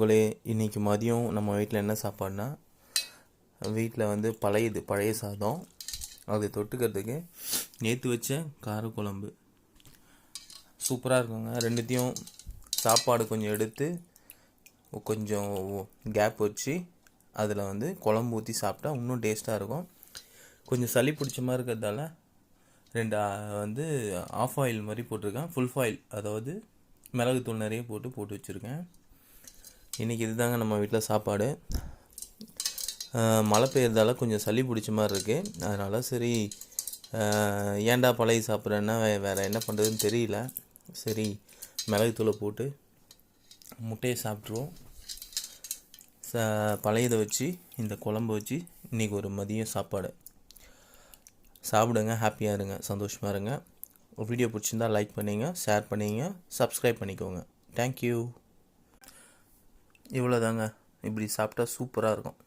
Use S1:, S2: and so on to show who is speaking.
S1: நண்பர்களே, இன்றைக்கி மதியம் நம்ம வீட்டில் என்ன சாப்பாடுனா, வீட்டில் வந்து பழைய சாதம். அது தொட்டுக்கிறதுக்கு நேற்று வச்ச காரக்குழம்பு சூப்பராக இருக்குங்க. ரெண்டுத்தையும் சாப்பாடு கொஞ்சம் எடுத்து கொஞ்சம் கேப் வச்சு அதில் வந்து குழம்பு ஊற்றி சாப்பிட்டா இன்னும் டேஸ்ட்டாக இருக்கும். கொஞ்சம் சளி பிடிச்ச மாதிரி இருக்கிறதால ரெண்டு வந்து ஆஃப் ஆயில் மாதிரி போட்டிருக்கேன். ஃபுல் ஃபாயில், அதாவது மிளகுத்தூள் நிறைய போட்டு வச்சுருக்கேன். இன்றைக்கி இதுதாங்க நம்ம வீட்டில் சாப்பாடு. மழை பெய்யறதால கொஞ்சம் சளி பிடிச்ச மாதிரி இருக்குது. அதனால் சரி, ஏன்டா பழைய சாப்பிட்றேன்னா வேறு என்ன பண்ணுறதுன்னு தெரியல. சரி, மிளகுத்தூளை போட்டு முட்டையை சாப்பிட்ருவோம். பழையதை வச்சு இந்த குழம்பு வச்சு இன்றைக்கி ஒரு மதியம் சாப்பாடு சாப்பிடுங்க. ஹாப்பியாக இருங்க, சந்தோஷமாக இருங்க. ஒரு வீடியோ பிடிச்சிருந்தா லைக் பண்ணிங்க, ஷேர் பண்ணிங்க, சப்ஸ்கிரைப் பண்ணிக்கோங்க. தேங்க்யூ. இவ்வளோதாங்க. இப்படி சாப்பிட்டா சூப்பராக இருக்கும்.